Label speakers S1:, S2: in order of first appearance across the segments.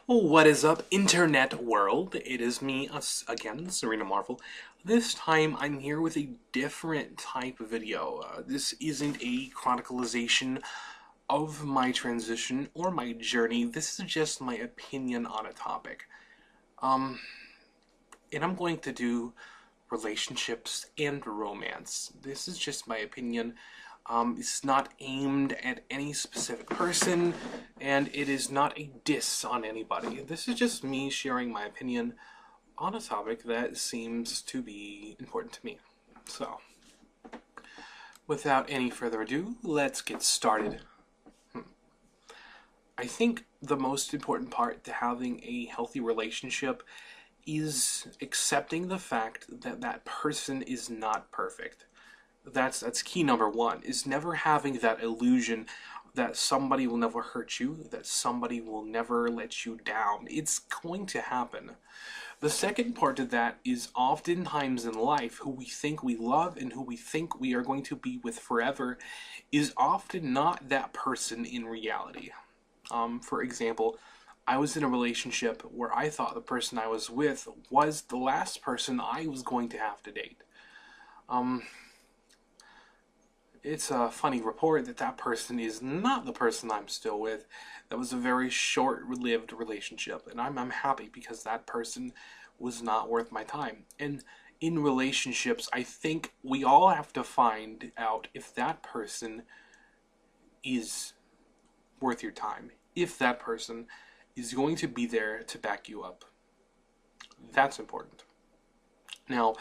S1: What is up, internet world? It is me, us again, Serena Marvel. This time I'm here with a different type of video. This isn't a chronicalization of my transition or my journey. This is just my opinion on a topic. And I'm going to do relationships and romance. This is just my opinion. It's not aimed at any specific person, and it is not a diss on anybody. This is just me sharing my opinion on a topic that seems to be important to me. So, without any further ado, let's get started. I think the most important part to having a healthy relationship is accepting the fact that that person is not perfect. That's key number one, is never having that illusion that somebody will never hurt you, that somebody will never let you down. It's going to happen. The second part of that is oftentimes in life, who we think we love and who we think we are going to be with forever is often not that person in reality. For example, I was in a relationship where I thought the person I was with was the last person I was going to have to date. It's a funny report that that person is not the person I'm still with. That was a very short-lived relationship, and I'm happy because that person was not worth my time. And in relationships, I think we all have to find out if that person is worth your time. If that person is going to be there to back you up. That's important. Now,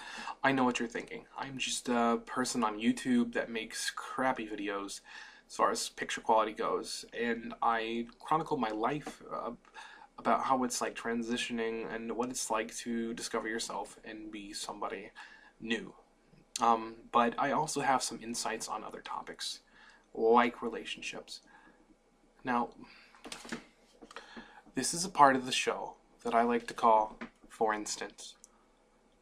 S1: I know what you're thinking. I'm just a person on YouTube that makes crappy videos as far as picture quality goes, and I chronicle my life about how it's like transitioning and what it's like to discover yourself and be somebody new. But I also have some insights on other topics, like relationships. Now, this is a part of the show that I like to call For Instance.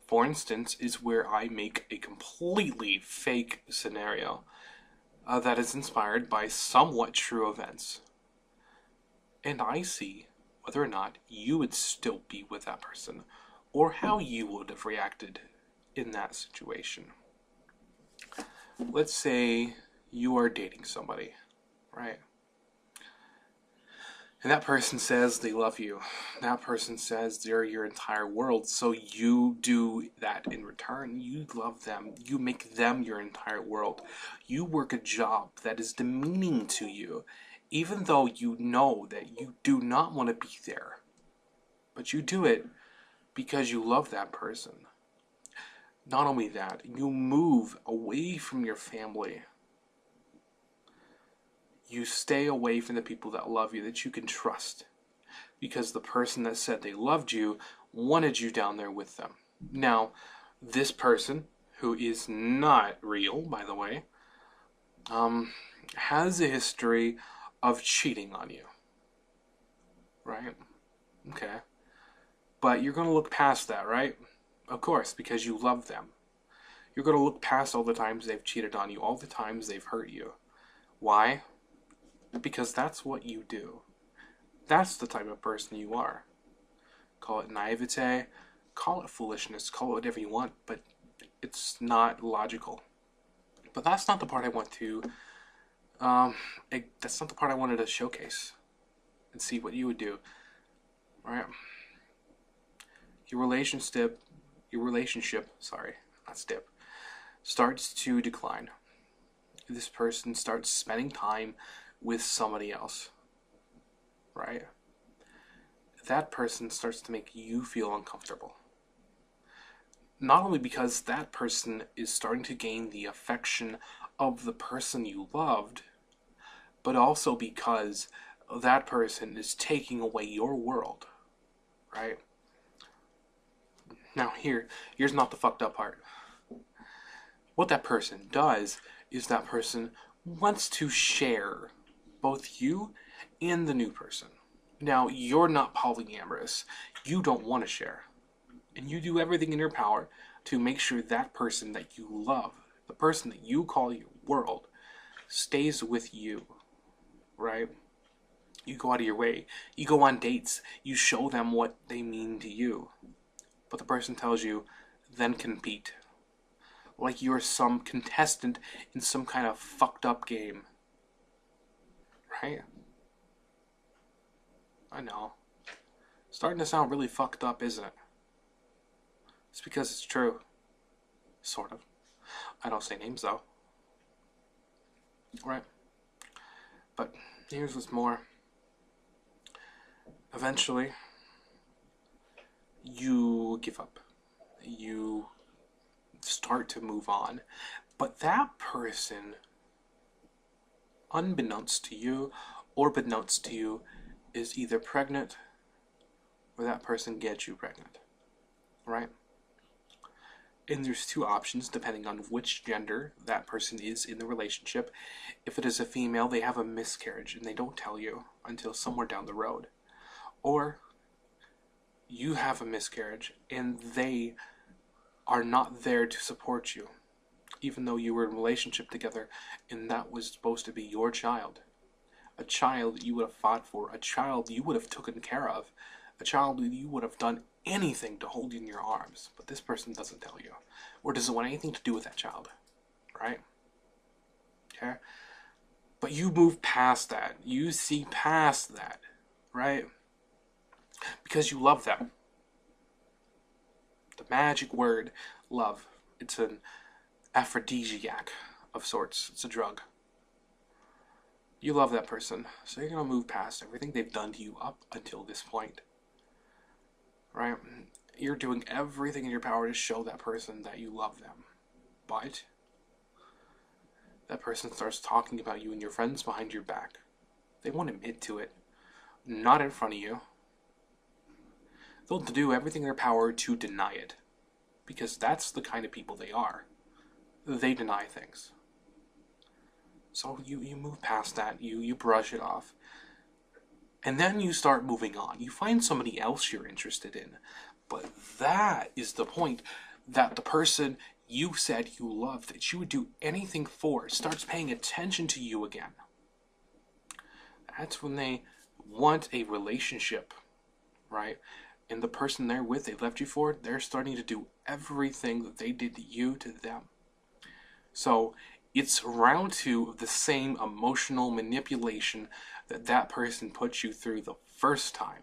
S1: For instance, is where I make a completely fake scenario that is inspired by somewhat true events. And I see whether or not you would still be with that person, or how you would have reacted in that situation. Let's say you are dating somebody, right? And that person says they love you. That person says they're your entire world. So you do that in return. You love them. You make them your entire world. You work a job that is demeaning to you, even though you know that you do not want to be there. But you do it because you love that person. Not only that, you move away from your family. You stay away from the people that love you, that you can trust. Because the person that said they loved you wanted you down there with them. Now, this person, who is not real, by the way, has a history of cheating on you. Right? Okay. But you're going to look past that, right? Of course, because you love them. You're going to look past all the times they've cheated on you, all the times they've hurt you. Why? Because that's what you do. That's the type of person you are. Call it naivete, call it foolishness, call it whatever you want, but it's not logical. But that's not the part I want to, that's not the part I wanted to showcase and see what you would do. Alright? Your relationship, starts to decline. This person starts spending time with somebody else, right? That person starts to make you feel uncomfortable. Not only because that person is starting to gain the affection of the person you loved, but also because that person is taking away your world, right? Now here's not the fucked up part. What that person does is that person wants to share both you and the new person. Now, you're not polyamorous. You don't want to share. And you do everything in your power to make sure that person that you love, the person that you call your world, stays with you, right? You go out of your way. You go on dates. You show them what they mean to you. But the person tells you, then compete. Like you're some contestant in some kind of fucked up game. Right? I know. Starting to sound really fucked up, isn't it? It's because it's true. Sort of. I don't say names though. Right? But here's what's more. Eventually, you give up. You start to move on. But that person, unbeknownst to you or beknownst to you, is either pregnant or that person gets you pregnant. Right? And there's two options depending on which gender that person is in the relationship. If it is a female, they have a miscarriage and they don't tell you until somewhere down the road. Or you have a miscarriage and they are not there to support you, even though you were in a relationship together and that was supposed to be your child. A child you would have fought for, a child you would have taken care of, a child you would have done anything to hold in your arms, but this person doesn't tell you, or doesn't want anything to do with that child, right? Okay? But you move past that. You see past that, right? Because you love them. The magic word, love. It's an aphrodisiac of sorts. It's a drug. You love that person, so you're going to move past everything they've done to you up until this point. Right? You're doing everything in your power to show that person that you love them. But that person starts talking about you and your friends behind your back. They won't admit to it. Not in front of you. They'll do everything in their power to deny it. Because that's the kind of people they are. They deny things. So you move past that. You brush it off. And then you start moving on. You find somebody else you're interested in. But that is the point that the person you said you loved, that you would do anything for, starts paying attention to you again. That's when they want a relationship, right? And the person they're with, they left you for, they're starting to do everything that they did to you to them. So it's round two of the same emotional manipulation that person put you through the first time.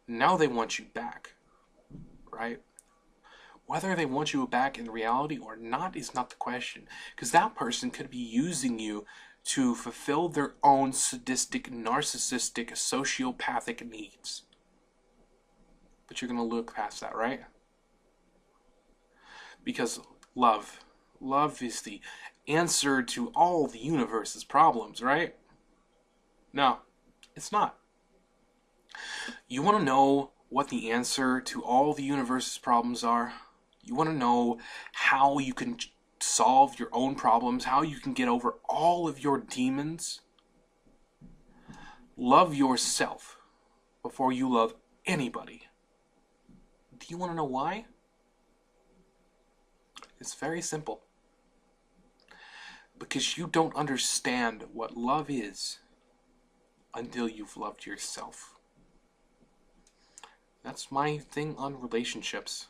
S1: Now they want you back, right? Whether they want you back in reality or not is not the question, because that person could be using you to fulfill their own sadistic, narcissistic, sociopathic needs. But you're going to look past that, right? Because love is the answer to all the universe's problems, right? No, it's not. You want to know what the answer to all the universe's problems are? You want to know how you can solve your own problems, how you can get over all of your demons? Love yourself before you love anybody. Do you want to know why? It's very simple. Because you don't understand what love is until you've loved yourself. That's my thing on relationships.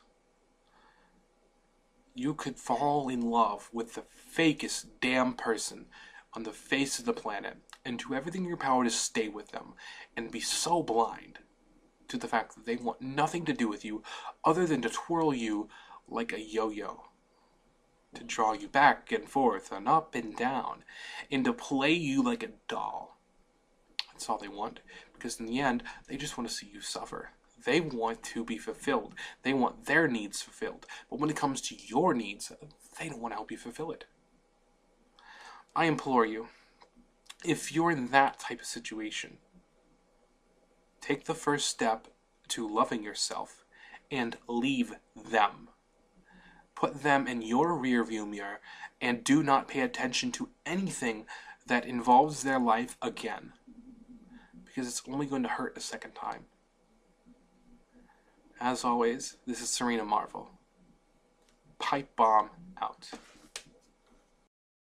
S1: You could fall in love with the fakest damn person on the face of the planet and do everything in your power to stay with them and be so blind to the fact that they want nothing to do with you other than to twirl you like a yo-yo, to draw you back and forth and up and down, and to play you like a doll. That's all they want, because in the end, they just want to see you suffer. They want to be fulfilled. They want their needs fulfilled. But when it comes to your needs, they don't want to help you fulfill it. I implore you, if you're in that type of situation, take the first step to loving yourself and leave them. Put them in your rearview mirror and do not pay attention to anything that involves their life again, because it's only going to hurt a second time. As always, this is Serena Marvel. Pipebomb out.